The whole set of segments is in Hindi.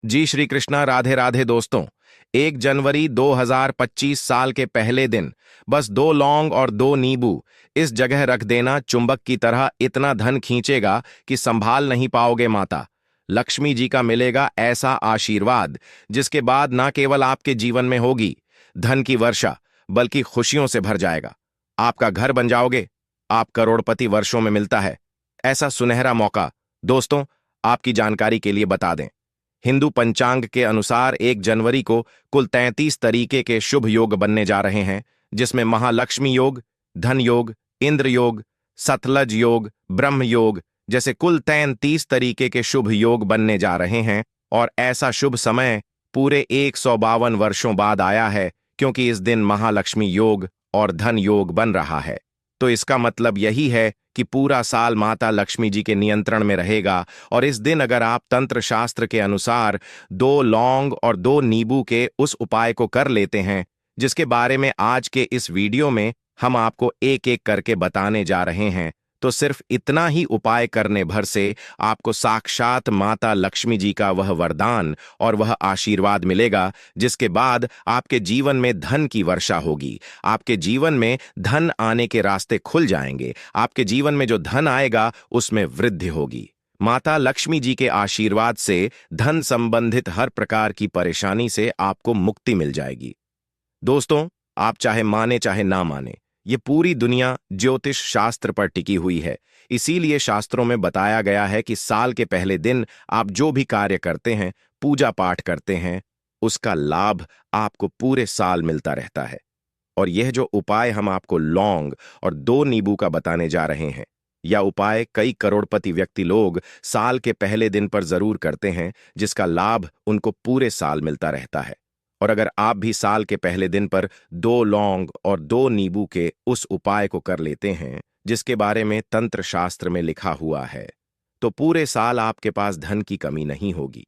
जी श्री कृष्णा, राधे राधे दोस्तों। 1 जनवरी 2025 साल के पहले दिन बस 2 लौंग और 2 नींबू इस जगह रख देना चुंबक की तरह इतना धन खींचेगा कि संभाल नहीं पाओगे। माता लक्ष्मी जी का मिलेगा ऐसा आशीर्वाद जिसके बाद ना केवल आपके जीवन में होगी धन की वर्षा, बल्कि खुशियों से भर जाएगा। आपका घर बन जाओगे। आप करोड़पति वर्षों में मिलता है ऐसा सुनहरा मौका। दोस्तों, आपकी जानकारी के लिए बता दें, हिंदू पंचांग के अनुसार 1 जनवरी को कुल 33 तरीके के शुभ योग बनने जा रहे हैं, जिसमें महालक्ष्मी योग, धन योग, इंद्र योग, सतलज योग, ब्रह्म योग जैसे कुल 33 तरीके के शुभ योग बनने जा रहे हैं। और ऐसा शुभ समय पूरे 152 वर्षों बाद आया है, क्योंकि इस दिन महालक्ष्मी योग और धन योग बन रहा है। तो इसका मतलब यही है कि पूरा साल माता लक्ष्मी जी के नियंत्रण में रहेगा। और इस दिन अगर आप तंत्र शास्त्र के अनुसार 2 लौंग और 2 नींबू के उस उपाय को कर लेते हैं, जिसके बारे में आज के इस वीडियो में हम आपको एक एक करके बताने जा रहे हैं, तो सिर्फ इतना ही उपाय करने भर से आपको साक्षात माता लक्ष्मी जी का वह वरदान और वह आशीर्वाद मिलेगा, जिसके बाद आपके जीवन में धन की वर्षा होगी। आपके जीवन में धन आने के रास्ते खुल जाएंगे। आपके जीवन में जो धन आएगा उसमें वृद्धि होगी। माता लक्ष्मी जी के आशीर्वाद से धन संबंधित हर प्रकार की परेशानी से आपको मुक्ति मिल जाएगी। दोस्तों, आप चाहे माने चाहे ना माने, ये पूरी दुनिया ज्योतिष शास्त्र पर टिकी हुई है। इसीलिए शास्त्रों में बताया गया है कि साल के पहले दिन आप जो भी कार्य करते हैं, पूजा पाठ करते हैं, उसका लाभ आपको पूरे साल मिलता रहता है। और यह जो उपाय हम आपको लौंग और 2 नींबू का बताने जा रहे हैं, यह उपाय कई करोड़पति व्यक्ति लोग साल के पहले दिन पर जरूर करते हैं, जिसका लाभ उनको पूरे साल मिलता रहता है। और अगर आप भी साल के पहले दिन पर 2 लौंग और 2 नींबू के उस उपाय को कर लेते हैं, जिसके बारे में तंत्र शास्त्र में लिखा हुआ है, तो पूरे साल आपके पास धन की कमी नहीं होगी।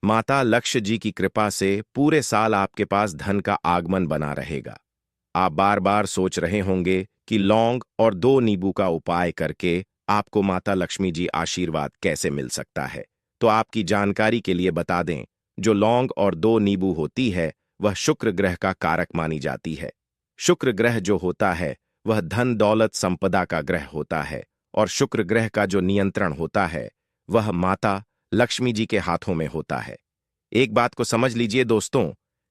माता लक्ष्मी जी की कृपा से पूरे साल आपके पास धन का आगमन बना रहेगा। आप बार बार सोच रहे होंगे कि लौंग और 2 नींबू का उपाय करके आपको माता लक्ष्मी जी आशीर्वाद कैसे मिल सकता है। तो आपकी जानकारी के लिए बता दें, जो लौंग और 2 नींबू होती है वह शुक्र ग्रह का कारक मानी जाती है। शुक्र ग्रह जो होता है वह धन दौलत संपदा का ग्रह होता है। और शुक्र ग्रह का जो नियंत्रण होता है वह माता लक्ष्मी जी के हाथों में होता है। एक बात को समझ लीजिए दोस्तों,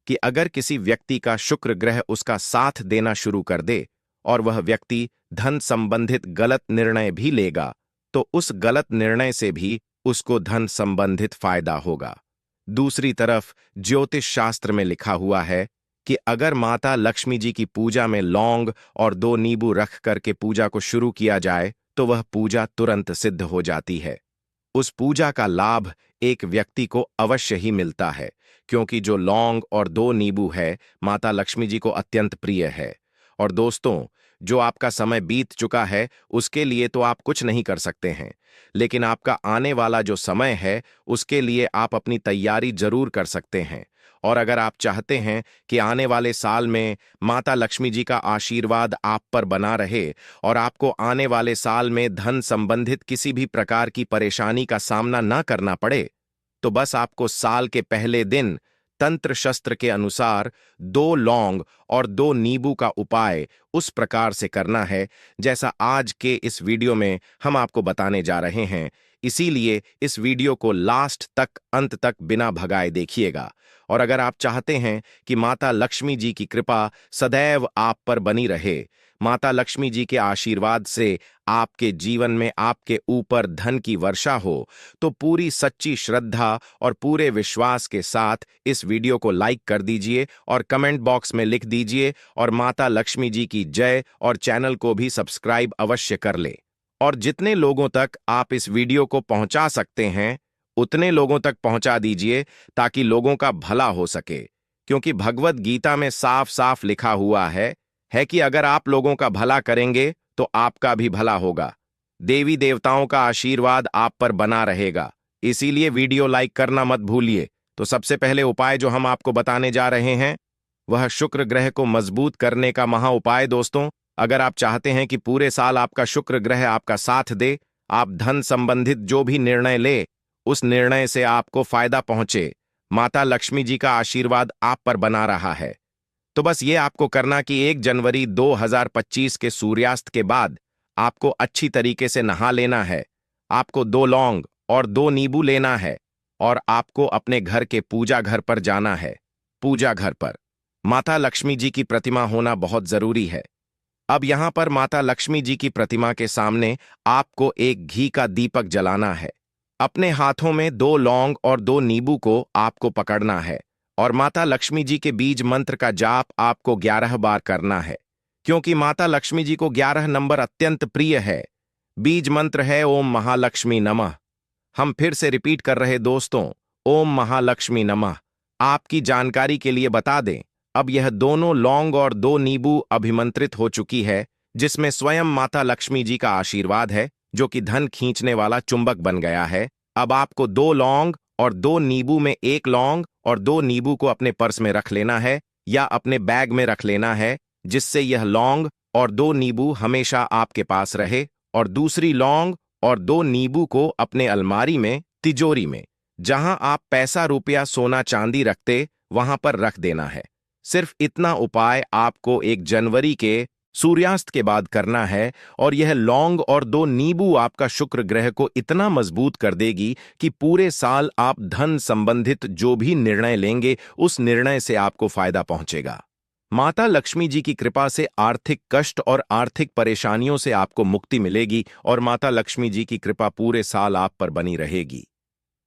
कि अगर किसी व्यक्ति का शुक्र ग्रह उसका साथ देना शुरू कर दे और वह व्यक्ति धन संबंधित गलत निर्णय भी लेगा, तो उस गलत निर्णय से भी उसको धन संबंधित फायदा होगा। दूसरी तरफ ज्योतिष शास्त्र में लिखा हुआ है कि अगर माता लक्ष्मी जी की पूजा में लौंग और 2 नींबू रख करके पूजा को शुरू किया जाए, तो वह पूजा तुरंत सिद्ध हो जाती है। उस पूजा का लाभ एक व्यक्ति को अवश्य ही मिलता है, क्योंकि जो लौंग और 2 नींबू है माता लक्ष्मी जी को अत्यंत प्रिय है। और दोस्तों, जो आपका समय बीत चुका है उसके लिए तो आप कुछ नहीं कर सकते हैं, लेकिन आपका आने वाला जो समय है उसके लिए आप अपनी तैयारी जरूर कर सकते हैं। और अगर आप चाहते हैं कि आने वाले साल में माता लक्ष्मी जी का आशीर्वाद आप पर बना रहे और आपको आने वाले साल में धन संबंधित किसी भी प्रकार की परेशानी का सामना न करना पड़े, तो बस आपको साल के पहले दिन तंत्र शस्त्र के अनुसार 2 लौंग और 2 नींबू का उपाय उस प्रकार से करना है जैसा आज के इस वीडियो में हम आपको बताने जा रहे हैं। इसीलिए इस वीडियो को लास्ट तक, अंत तक बिना भगाए देखिएगा। और अगर आप चाहते हैं कि माता लक्ष्मी जी की कृपा सदैव आप पर बनी रहे, माता लक्ष्मी जी के आशीर्वाद से आपके जीवन में आपके ऊपर धन की वर्षा हो, तो पूरी सच्ची श्रद्धा और पूरे विश्वास के साथ इस वीडियो को लाइक कर दीजिए और कमेंट बॉक्स में लिख दीजिए और माता लक्ष्मी जी की जय, और चैनल को भी सब्सक्राइब अवश्य कर ले। और जितने लोगों तक आप इस वीडियो को पहुंचा सकते हैं उतने लोगों तक पहुंचा दीजिए, ताकि लोगों का भला हो सके। क्योंकि भगवत गीता में साफ साफ लिखा हुआ है कि अगर आप लोगों का भला करेंगे तो आपका भी भला होगा। देवी देवताओं का आशीर्वाद आप पर बना रहेगा। इसीलिए वीडियो लाइक करना मत भूलिए। तो सबसे पहले उपाय जो हम आपको बताने जा रहे हैं वह शुक्र ग्रह को मजबूत करने का महा उपाय। दोस्तों, अगर आप चाहते हैं कि पूरे साल आपका शुक्र ग्रह आपका साथ दे, आप धन संबंधित जो भी निर्णय ले उस निर्णय से आपको फायदा पहुंचे, माता लक्ष्मी जी का आशीर्वाद आप पर बना रहा है। तो बस ये आपको करना कि 1 जनवरी 2025 के सूर्यास्त के बाद आपको अच्छी तरीके से नहा लेना है। आपको 2 लौंग और 2 नींबू लेना है और आपको अपने घर के पूजा घर पर जाना है। पूजा घर पर माता लक्ष्मी जी की प्रतिमा होना बहुत जरूरी है। अब यहां पर माता लक्ष्मी जी की प्रतिमा के सामने आपको एक घी का दीपक जलाना है। अपने हाथों में 2 लौंग और 2 नींबू को आपको पकड़ना है और माता लक्ष्मी जी के बीज मंत्र का जाप आपको 11 बार करना है, क्योंकि माता लक्ष्मी जी को 11 नंबर अत्यंत प्रिय है। बीज मंत्र है ओम महालक्ष्मी नमः। हम फिर से रिपीट कर रहे दोस्तों, ओम महालक्ष्मी नमः। आपकी जानकारी के लिए बता दें, अब यह दोनों लौंग और 2 नींबू अभिमंत्रित हो चुकी है, जिसमें स्वयं माता लक्ष्मी जी का आशीर्वाद है, जो कि धन खींचने वाला चुंबक बन गया है। अब आपको 2 लौंग और 2 नींबू में 1 लौंग और 2 नींबू को अपने पर्स में रख लेना है या अपने बैग में रख लेना है, जिससे यह लौंग और 2 नींबू हमेशा आपके पास रहे, और दूसरी लौंग और 2 नींबू को अपने अलमारी में, तिजोरी में, जहां आप पैसा रुपया सोना चांदी रखते वहां पर रख देना है। सिर्फ इतना उपाय आपको 1 जनवरी के सूर्यास्त के बाद करना है, और यह लौंग और 2 नींबू आपका शुक्र ग्रह को इतना मजबूत कर देगी कि पूरे साल आप धन संबंधित जो भी निर्णय लेंगे उस निर्णय से आपको फायदा पहुंचेगा। माता लक्ष्मी जी की कृपा से आर्थिक कष्ट और आर्थिक परेशानियों से आपको मुक्ति मिलेगी और माता लक्ष्मी जी की कृपा पूरे साल आप पर बनी रहेगी।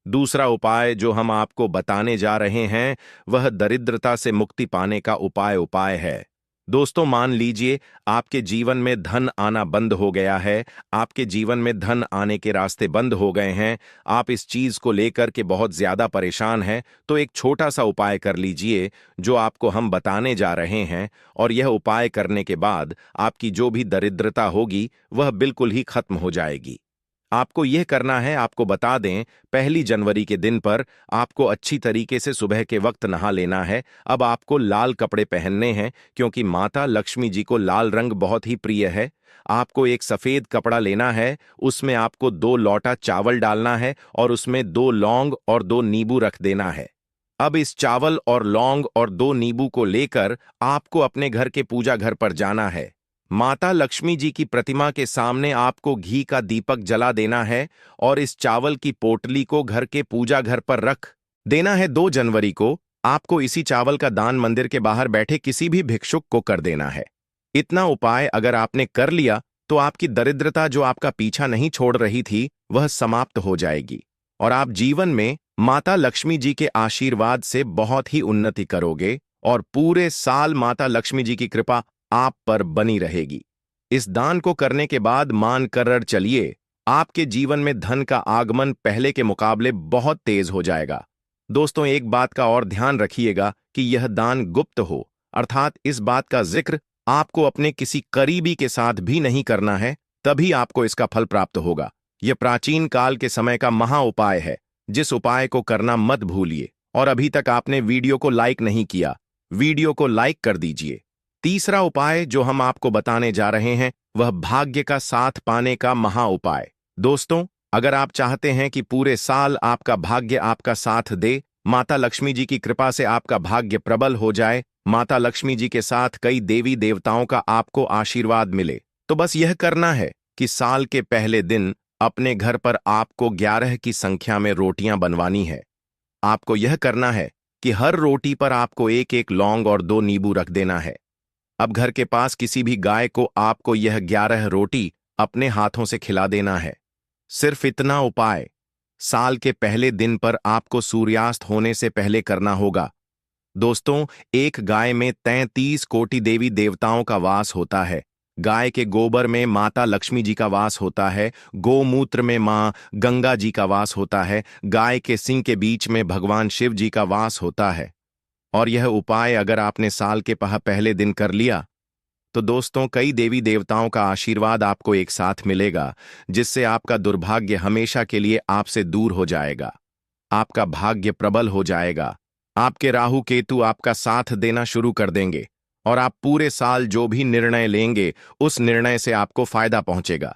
दूसरा उपाय जो हम आपको बताने जा रहे हैं वह दरिद्रता से मुक्ति पाने का उपाय है। दोस्तों, मान लीजिए आपके जीवन में धन आना बंद हो गया है, आपके जीवन में धन आने के रास्ते बंद हो गए हैं, आप इस चीज को लेकर के बहुत ज्यादा परेशान हैं, तो एक छोटा सा उपाय कर लीजिए जो आपको हम बताने जा रहे हैं, और यह उपाय करने के बाद आपकी जो भी दरिद्रता होगी वह बिल्कुल ही खत्म हो जाएगी। आपको यह करना है, आपको बता दें, 1 जनवरी के दिन पर आपको अच्छी तरीके से सुबह के वक्त नहा लेना है। अब आपको लाल कपड़े पहनने हैं, क्योंकि माता लक्ष्मी जी को लाल रंग बहुत ही प्रिय है। आपको एक सफेद कपड़ा लेना है, उसमें आपको 2 लौटा चावल डालना है और उसमें 2 लौंग और 2 नींबू रख देना है। अब इस चावल और लौंग और 2 नींबू को लेकर आपको अपने घर के पूजा घर पर जाना है। माता लक्ष्मी जी की प्रतिमा के सामने आपको घी का दीपक जला देना है और इस चावल की पोटली को घर के पूजा घर पर रख देना है। 2 जनवरी को आपको इसी चावल का दान मंदिर के बाहर बैठे किसी भी भिक्षुक को कर देना है। इतना उपाय अगर आपने कर लिया तो आपकी दरिद्रता जो आपका पीछा नहीं छोड़ रही थी वह समाप्त हो जाएगी और आप जीवन में माता लक्ष्मी जी के आशीर्वाद से बहुत ही उन्नति करोगे और पूरे साल माता लक्ष्मी जी की कृपा आप पर बनी रहेगी। इस दान को करने के बाद मान कर चलिए, आपके जीवन में धन का आगमन पहले के मुकाबले बहुत तेज हो जाएगा। दोस्तों, एक बात का और ध्यान रखिएगा कि यह दान गुप्त हो, अर्थात इस बात का जिक्र आपको अपने किसी करीबी के साथ भी नहीं करना है, तभी आपको इसका फल प्राप्त होगा। यह प्राचीन काल के समय का महा उपाय है, जिस उपाय को करना मत भूलिए। और अभी तक आपने वीडियो को लाइक नहीं किया, वीडियो को लाइक कर दीजिए। तीसरा उपाय जो हम आपको बताने जा रहे हैं वह भाग्य का साथ पाने का महा उपाय। दोस्तों, अगर आप चाहते हैं कि पूरे साल आपका भाग्य आपका साथ दे, माता लक्ष्मी जी की कृपा से आपका भाग्य प्रबल हो जाए, माता लक्ष्मी जी के साथ कई देवी देवताओं का आपको आशीर्वाद मिले, तो बस यह करना है कि साल के पहले दिन अपने घर पर आपको 11 की संख्या में रोटियां बनवानी है। आपको यह करना है कि हर रोटी पर आपको 1-1 लौंग और 2 नींबू रख देना है। अब घर के पास किसी भी गाय को आपको यह 11 रोटी अपने हाथों से खिला देना है। सिर्फ इतना उपाय साल के पहले दिन पर आपको सूर्यास्त होने से पहले करना होगा। दोस्तों, एक गाय में 33 कोटि देवी देवताओं का वास होता है। गाय के गोबर में माता लक्ष्मी जी का वास होता है, गोमूत्र में मां गंगा जी का वास होता है, गाय के सिंग के बीच में भगवान शिव जी का वास होता है। और यह उपाय अगर आपने साल के पहले दिन कर लिया तो दोस्तों, कई देवी देवताओं का आशीर्वाद आपको एक साथ मिलेगा, जिससे आपका दुर्भाग्य हमेशा के लिए आपसे दूर हो जाएगा। आपका भाग्य प्रबल हो जाएगा। आपके राहु केतु आपका साथ देना शुरू कर देंगे और आप पूरे साल जो भी निर्णय लेंगे उस निर्णय से आपको फायदा पहुंचेगा।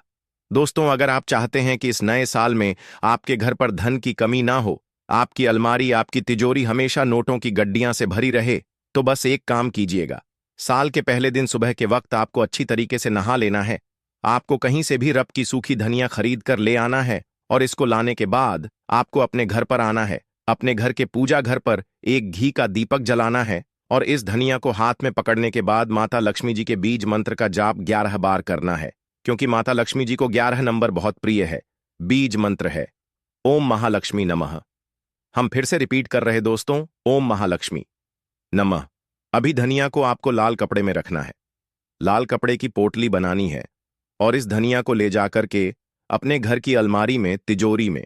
दोस्तों, अगर आप चाहते हैं कि इस नए साल में आपके घर पर धन की कमी ना हो, आपकी अलमारी, आपकी तिजोरी हमेशा नोटों की गड्डियां से भरी रहे, तो बस एक काम कीजिएगा। साल के पहले दिन सुबह के वक्त आपको अच्छी तरीके से नहा लेना है। आपको कहीं से भी रब की सूखी धनिया खरीद कर ले आना है और इसको लाने के बाद आपको अपने घर पर आना है। अपने घर के पूजा घर पर एक घी का दीपक जलाना है और इस धनिया को हाथ में पकड़ने के बाद माता लक्ष्मी जी के बीज मंत्र का जाप 11 बार करना है, क्योंकि माता लक्ष्मी जी को 11 नंबर बहुत प्रिय है। बीज मंत्र है ओम महालक्ष्मी नमः। हम फिर से रिपीट कर रहे दोस्तों, ओम महालक्ष्मी नमः। अभी धनिया को आपको लाल कपड़े में रखना है। लाल कपड़े की पोटली बनानी है और इस धनिया को ले जाकर के अपने घर की अलमारी में, तिजोरी में,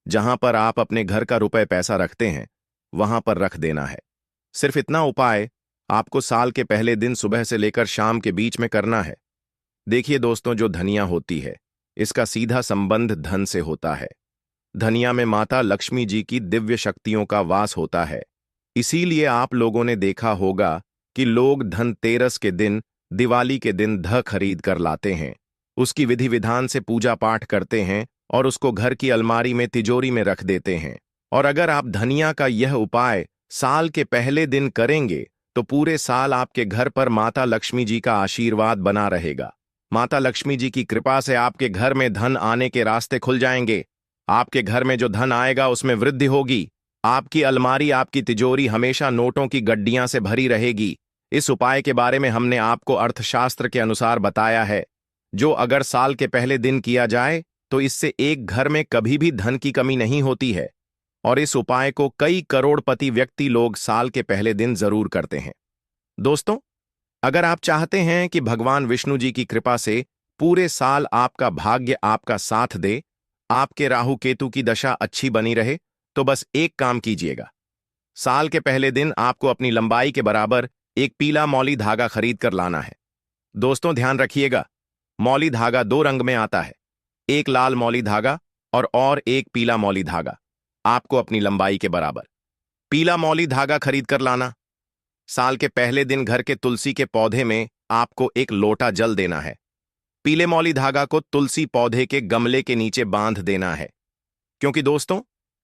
जहां पर आप अपने घर का रुपए पैसा रखते हैं, वहां पर रख देना है। सिर्फ इतना उपाय आपको साल के पहले दिन सुबह से लेकर शाम के बीच में करना है। देखिए दोस्तों, जो धनिया होती है इसका सीधा संबंध धन से होता है। धनिया में माता लक्ष्मी जी की दिव्य शक्तियों का वास होता है। इसीलिए आप लोगों ने देखा होगा कि लोग धनतेरस के दिन, दिवाली के दिन खरीद कर लाते हैं, उसकी विधि विधान से पूजा पाठ करते हैं और उसको घर की अलमारी में, तिजोरी में रख देते हैं। और अगर आप धनिया का यह उपाय साल के पहले दिन करेंगे तो पूरे साल आपके घर पर माता लक्ष्मी जी का आशीर्वाद बना रहेगा। माता लक्ष्मी जी की कृपा से आपके घर में धन आने के रास्ते खुल जाएंगे। आपके घर में जो धन आएगा उसमें वृद्धि होगी। आपकी अलमारी, आपकी तिजोरी हमेशा नोटों की गड्डियां से भरी रहेगी। इस उपाय के बारे में हमने आपको अर्थशास्त्र के अनुसार बताया है, जो अगर साल के पहले दिन किया जाए तो इससे एक घर में कभी भी धन की कमी नहीं होती है। और इस उपाय को कई करोड़पति व्यक्ति लोग साल के पहले दिन जरूर करते हैं। दोस्तों, अगर आप चाहते हैं कि भगवान विष्णु जी की कृपा से पूरे साल आपका भाग्य आपका साथ दे, आपके राहु केतु की दशा अच्छी बनी रहे, तो बस एक काम कीजिएगा। साल के पहले दिन आपको अपनी लंबाई के बराबर एक पीला मौली धागा खरीद कर लाना है। दोस्तों ध्यान रखिएगा, मौली धागा दो रंग में आता है, एक लाल मौली धागा और एक पीला मौली धागा। आपको अपनी लंबाई के बराबर पीला मौली धागा खरीद कर लाना। साल के पहले दिन घर के तुलसी के पौधे में आपको एक लोटा जल देना है। पीले मौली धागा को तुलसी पौधे के गमले के नीचे बांध देना है, क्योंकि दोस्तों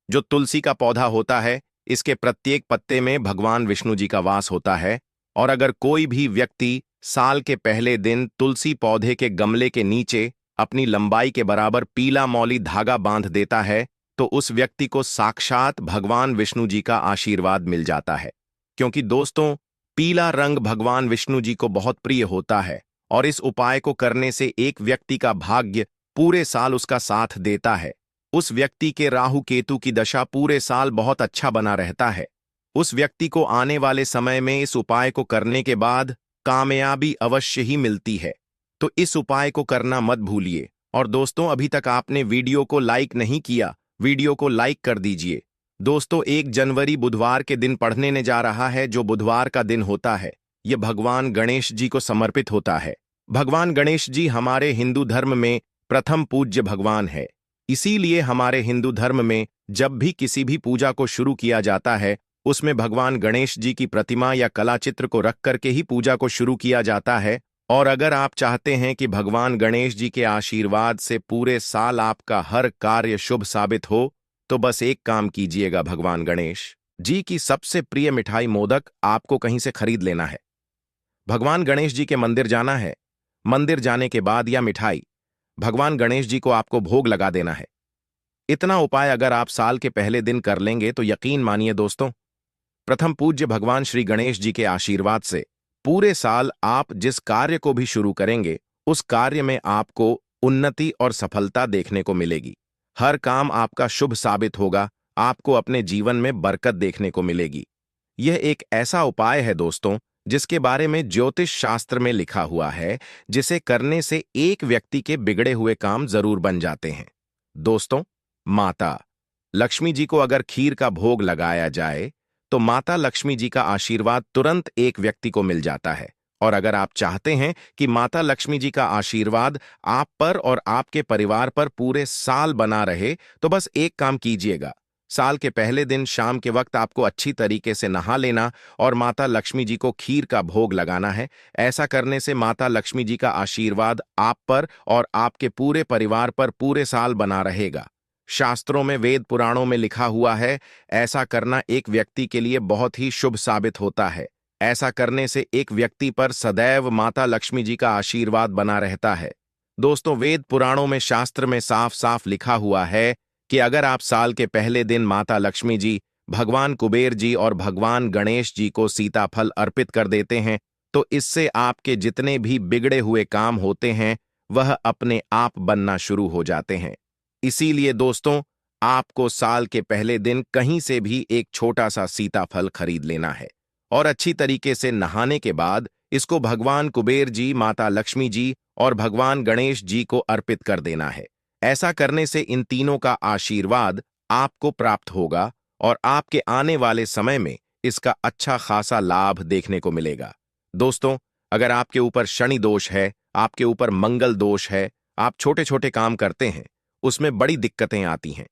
जो तुलसी का पौधा होता है इसके प्रत्येक पत्ते में भगवान विष्णु जी का वास होता है। और अगर कोई भी व्यक्ति साल के पहले दिन तुलसी पौधे के गमले के नीचे अपनी लंबाई के बराबर पीला मौली धागा बांध देता है तो उस व्यक्ति को साक्षात भगवान विष्णु जी का आशीर्वाद मिल जाता है। क्योंकि दोस्तों पीला रंग भगवान विष्णु जी को बहुत प्रिय होता है और इस उपाय को करने से एक व्यक्ति का भाग्य पूरे साल उसका साथ देता है। उस व्यक्ति के राहु केतु की दशा पूरे साल बहुत अच्छा बना रहता है। उस व्यक्ति को आने वाले समय में इस उपाय को करने के बाद कामयाबी अवश्य ही मिलती है। तो इस उपाय को करना मत भूलिए। और दोस्तों, अभी तक आपने वीडियो को लाइक नहीं किया, वीडियो को लाइक कर दीजिए। दोस्तों 1 जनवरी बुधवार के दिन पढ़ने ने जा रहा है, जो बुधवार का दिन होता है यह भगवान गणेश जी को समर्पित होता है। भगवान गणेश जी हमारे हिंदू धर्म में प्रथम पूज्य भगवान है। इसीलिए हमारे हिंदू धर्म में जब भी किसी भी पूजा को शुरू किया जाता है उसमें भगवान गणेश जी की प्रतिमा या कला चित्र को रख करके ही पूजा को शुरू किया जाता है। और अगर आप चाहते हैं कि भगवान गणेश जी के आशीर्वाद से पूरे साल आपका हर कार्य शुभ साबित हो, तो बस एक काम कीजिएगा, भगवान गणेश जी की सबसे प्रिय मिठाई मोदक आपको कहीं से खरीद लेना है। भगवान गणेश जी के मंदिर जाना है। मंदिर जाने के बाद यह मिठाई भगवान गणेश जी को आपको भोग लगा देना है। इतना उपाय अगर आप साल के पहले दिन कर लेंगे तो यकीन मानिए दोस्तों, प्रथम पूज्य भगवान श्री गणेश जी के आशीर्वाद से पूरे साल आप जिस कार्य को भी शुरू करेंगे उस कार्य में आपको उन्नति और सफलता देखने को मिलेगी। हर काम आपका शुभ साबित होगा, आपको अपने जीवन में बरकत देखने को मिलेगी। यह एक ऐसा उपाय है दोस्तों जिसके बारे में ज्योतिष शास्त्र में लिखा हुआ है, जिसे करने से एक व्यक्ति के बिगड़े हुए काम जरूर बन जाते हैं। दोस्तों, माता लक्ष्मी जी को अगर खीर का भोग लगाया जाए तो माता लक्ष्मी जी का आशीर्वाद तुरंत एक व्यक्ति को मिल जाता है। और अगर आप चाहते हैं कि माता लक्ष्मी जी का आशीर्वाद आप पर और आपके परिवार पर पूरे साल बना रहे, तो बस एक काम कीजिएगा। साल के पहले दिन शाम के वक्त आपको अच्छी तरीके से नहा लेना और माता लक्ष्मी जी को खीर का भोग लगाना है। ऐसा करने से माता लक्ष्मी जी का आशीर्वाद आप पर और आपके पूरे परिवार पर पूरे साल बना रहेगा। शास्त्रों में, वेद पुराणों में लिखा हुआ है, ऐसा करना एक व्यक्ति के लिए बहुत ही शुभ साबित होता है। ऐसा करने से एक व्यक्ति पर सदैव माता लक्ष्मी जी का आशीर्वाद बना रहता है। दोस्तों, वेद पुराणों में, शास्त्र में साफ साफ लिखा हुआ है कि अगर आप साल के पहले दिन माता लक्ष्मी जी, भगवान कुबेर जी और भगवान गणेश जी को सीताफल अर्पित कर देते हैं, तो इससे आपके जितने भी बिगड़े हुए काम होते हैं वह अपने आप बनना शुरू हो जाते हैं। इसीलिए दोस्तों, आपको साल के पहले दिन कहीं से भी एक छोटा सा सीताफल खरीद लेना है और अच्छी तरीके से नहाने के बाद इसको भगवान कुबेर जी, माता लक्ष्मी जी और भगवान गणेश जी को अर्पित कर देना है। ऐसा करने से इन तीनों का आशीर्वाद आपको प्राप्त होगा और आपके आने वाले समय में इसका अच्छा खासा लाभ देखने को मिलेगा। दोस्तों, अगर आपके ऊपर शनि दोष है, आपके ऊपर मंगल दोष है, आप छोटे छोटे काम करते हैं, उसमें बड़ी दिक्कतें आती हैं,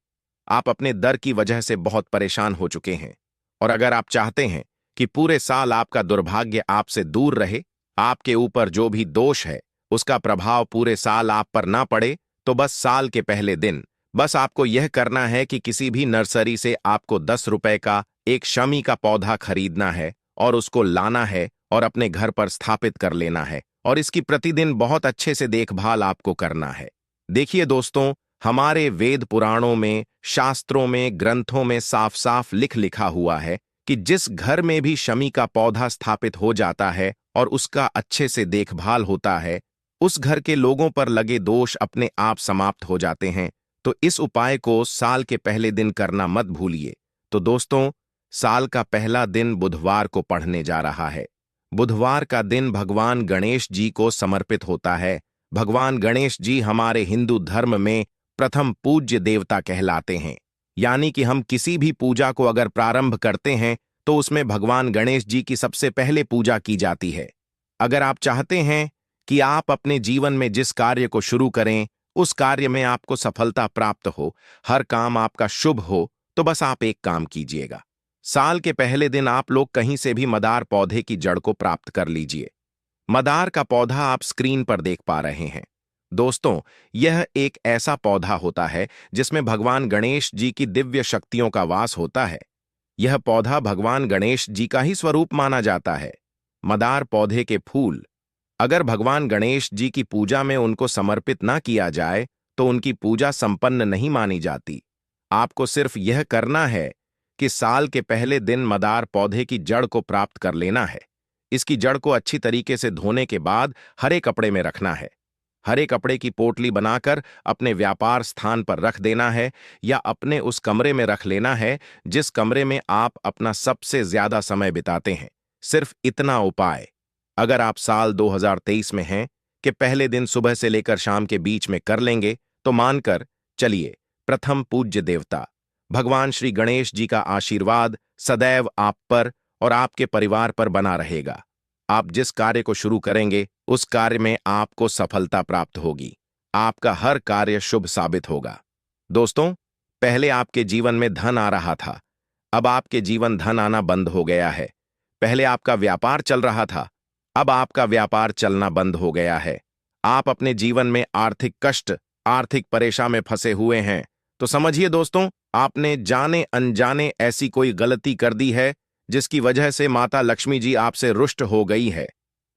आप अपने दर की वजह से बहुत परेशान हो चुके हैं, और अगर आप चाहते हैं कि पूरे साल आपका दुर्भाग्य आपसे दूर रहे, आपके ऊपर जो भी दोष है उसका प्रभाव पूरे साल आप पर ना पड़े, तो बस साल के पहले दिन बस आपको यह करना है कि किसी भी नर्सरी से आपको 10 रुपए का एक शमी का पौधा खरीदना है और उसको लाना है और अपने घर पर स्थापित कर लेना है, और इसकी प्रतिदिन बहुत अच्छे से देखभाल आपको करना है। देखिए दोस्तों, हमारे वेद पुराणों में, शास्त्रों में, ग्रंथों में साफ साफ लिखा हुआ है कि जिस घर में भी शमी का पौधा स्थापित हो जाता है और उसका अच्छे से देखभाल होता है, उस घर के लोगों पर लगे दोष अपने आप समाप्त हो जाते हैं। तो इस उपाय को साल के पहले दिन करना मत भूलिए। तो दोस्तों, साल का पहला दिन बुधवार को पढ़ने जा रहा है। बुधवार का दिन भगवान गणेश जी को समर्पित होता है। भगवान गणेश जी हमारे हिंदू धर्म में प्रथम पूज्य देवता कहलाते हैं, यानी कि हम किसी भी पूजा को अगर प्रारंभ करते हैं तो उसमें भगवान गणेश जी की सबसे पहले पूजा की जाती है। अगर आप चाहते हैं कि आप अपने जीवन में जिस कार्य को शुरू करें उस कार्य में आपको सफलता प्राप्त हो, हर काम आपका शुभ हो, तो बस आप एक काम कीजिएगा। साल के पहले दिन आप लोग कहीं से भी मदार पौधे की जड़ को प्राप्त कर लीजिए। मदार का पौधा आप स्क्रीन पर देख पा रहे हैं। दोस्तों, यह एक ऐसा पौधा होता है जिसमें भगवान गणेश जी की दिव्य शक्तियों का वास होता है। यह पौधा भगवान गणेश जी का ही स्वरूप माना जाता है। मदार पौधे के फूल अगर भगवान गणेश जी की पूजा में उनको समर्पित ना किया जाए तो उनकी पूजा संपन्न नहीं मानी जाती। आपको सिर्फ यह करना है कि साल के पहले दिन मदार पौधे की जड़ को प्राप्त कर लेना है। इसकी जड़ को अच्छी तरीके से धोने के बाद हरे कपड़े में रखना है। हरे कपड़े की पोटली बनाकर अपने व्यापार स्थान पर रख देना है या अपने उस कमरे में रख लेना है जिस कमरे में आप अपना सबसे ज्यादा समय बिताते हैं। सिर्फ इतना उपाय अगर आप साल 2023 में हैं कि पहले दिन सुबह से लेकर शाम के बीच में कर लेंगे तो मानकर चलिए, प्रथम पूज्य देवता भगवान श्री गणेश जी का आशीर्वाद सदैव आप पर और आपके परिवार पर बना रहेगा। आप जिस कार्य को शुरू करेंगे उस कार्य में आपको सफलता प्राप्त होगी। आपका हर कार्य शुभ साबित होगा। दोस्तों, पहले आपके जीवन में धन आ रहा था, अब आपके जीवन धन आना बंद हो गया है। पहले आपका व्यापार चल रहा था, अब आपका व्यापार चलना बंद हो गया है। आप अपने जीवन में आर्थिक कष्ट, आर्थिक परेशानी में फंसे हुए हैं। तो समझिए दोस्तों, आपने जाने अनजाने ऐसी कोई गलती कर दी है जिसकी वजह से माता लक्ष्मी जी आपसे रुष्ट हो गई है।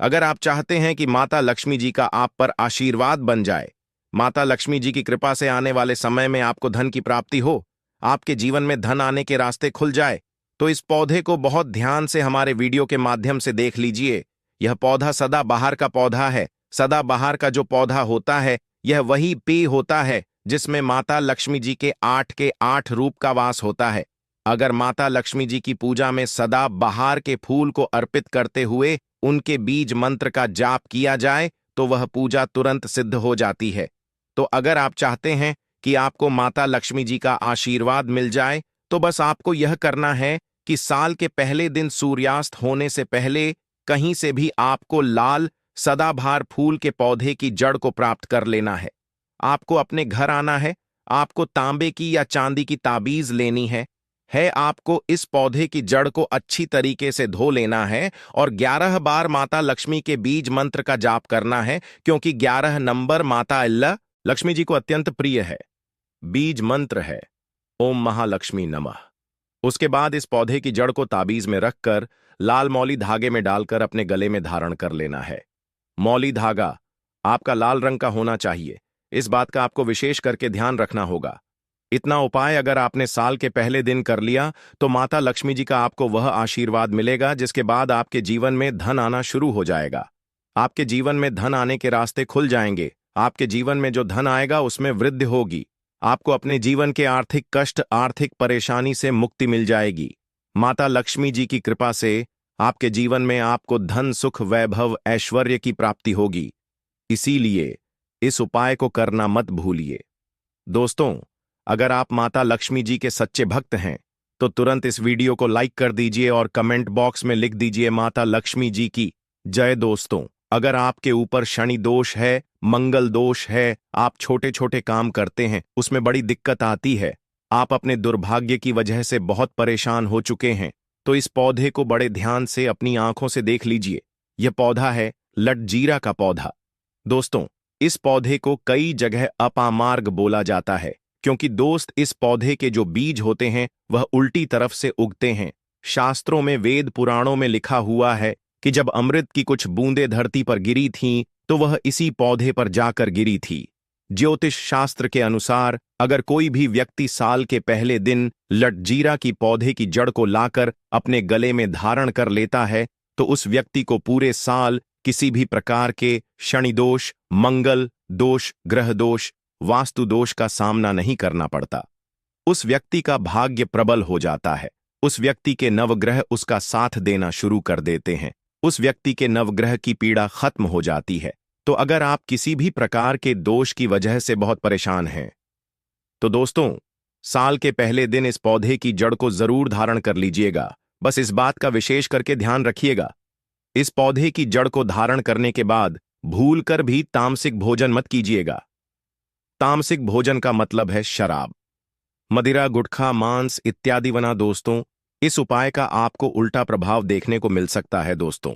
अगर आप चाहते हैं कि माता लक्ष्मी जी का आप पर आशीर्वाद बन जाए, माता लक्ष्मी जी की कृपा से आने वाले समय में आपको धन की प्राप्ति हो, आपके जीवन में धन आने के रास्ते खुल जाए, तो इस पौधे को बहुत ध्यान से हमारे वीडियो के माध्यम से देख लीजिए। यह पौधा सदाबहार का पौधा है। सदाबहार का जो पौधा होता है यह वही पेय होता है जिसमें माता लक्ष्मी जी के 8 रूप का वास होता है। अगर माता लक्ष्मी जी की पूजा में सदा बहार के फूल को अर्पित करते हुए उनके बीज मंत्र का जाप किया जाए तो वह पूजा तुरंत सिद्ध हो जाती है। तो अगर आप चाहते हैं कि आपको माता लक्ष्मी जी का आशीर्वाद मिल जाए तो बस आपको यह करना है कि साल के पहले दिन सूर्यास्त होने से पहले कहीं से भी आपको लाल सदाबहार फूल के पौधे की जड़ को प्राप्त कर लेना है। आपको अपने घर आना है, आपको तांबे की या चांदी की ताबीज लेनी है। आपको इस पौधे की जड़ को अच्छी तरीके से धो लेना है और 11 बार माता लक्ष्मी के बीज मंत्र का जाप करना है, क्योंकि 11 नंबर माता अल्लाह लक्ष्मी जी को अत्यंत प्रिय है। बीज मंत्र है ओम महालक्ष्मी नमः। उसके बाद इस पौधे की जड़ को ताबीज में रखकर लाल मौली धागे में डालकर अपने गले में धारण कर लेना है। मौली धागा आपका लाल रंग का होना चाहिए, इस बात का आपको विशेष करके ध्यान रखना होगा। इतना उपाय अगर आपने साल के पहले दिन कर लिया तो माता लक्ष्मी जी का आपको वह आशीर्वाद मिलेगा जिसके बाद आपके जीवन में धन आना शुरू हो जाएगा। आपके जीवन में धन आने के रास्ते खुल जाएंगे। आपके जीवन में जो धन आएगा उसमें वृद्धि होगी। आपको अपने जीवन के आर्थिक कष्ट, आर्थिक परेशानी से मुक्ति मिल जाएगी। माता लक्ष्मी जी की कृपा से आपके जीवन में आपको धन, सुख, वैभव, ऐश्वर्य की प्राप्ति होगी। इसीलिए इस उपाय को करना मत भूलिए। दोस्तों, अगर आप माता लक्ष्मी जी के सच्चे भक्त हैं तो तुरंत इस वीडियो को लाइक कर दीजिए और कमेंट बॉक्स में लिख दीजिए माता लक्ष्मी जी की जय। दोस्तों, अगर आपके ऊपर शनि दोष है, मंगल दोष है, आप छोटे छोटे काम करते हैं, उसमें बड़ी दिक्कत आती है, आप अपने दुर्भाग्य की वजह से बहुत परेशान हो चुके हैं, तो इस पौधे को बड़े ध्यान से अपनी आंखों से देख लीजिए। यह पौधा है लटजीरा का पौधा। दोस्तों, इस पौधे को कई जगह अपामार्ग बोला जाता है क्योंकि दोस्त इस पौधे के जो बीज होते हैं वह उल्टी तरफ से उगते हैं। शास्त्रों में, वेद पुराणों में लिखा हुआ है कि जब अमृत की कुछ बूंदें धरती पर गिरी थीं तो वह इसी पौधे पर जाकर गिरी थी। ज्योतिष शास्त्र के अनुसार अगर कोई भी व्यक्ति साल के पहले दिन लटजीरा की पौधे की जड़ को लाकर अपने गले में धारण कर लेता है तो उस व्यक्ति को पूरे साल किसी भी प्रकार के शनि दोष, मंगल दोष, ग्रह दोष, वास्तु दोष का सामना नहीं करना पड़ता। उस व्यक्ति का भाग्य प्रबल हो जाता है। उस व्यक्ति के नवग्रह उसका साथ देना शुरू कर देते हैं। उस व्यक्ति के नवग्रह की पीड़ा खत्म हो जाती है। तो अगर आप किसी भी प्रकार के दोष की वजह से बहुत परेशान हैं तो दोस्तों, साल के पहले दिन इस पौधे की जड़ को जरूर धारण कर लीजिएगा। बस इस बात का विशेष करके ध्यान रखिएगा, इस पौधे की जड़ को धारण करने के बाद भूलकर भी तामसिक भोजन मत कीजिएगा। तामसिक भोजन का मतलब है शराब, मदिरा, गुटखा, मांस इत्यादि। वना दोस्तों, इस उपाय का आपको उल्टा प्रभाव देखने को मिल सकता है। दोस्तों,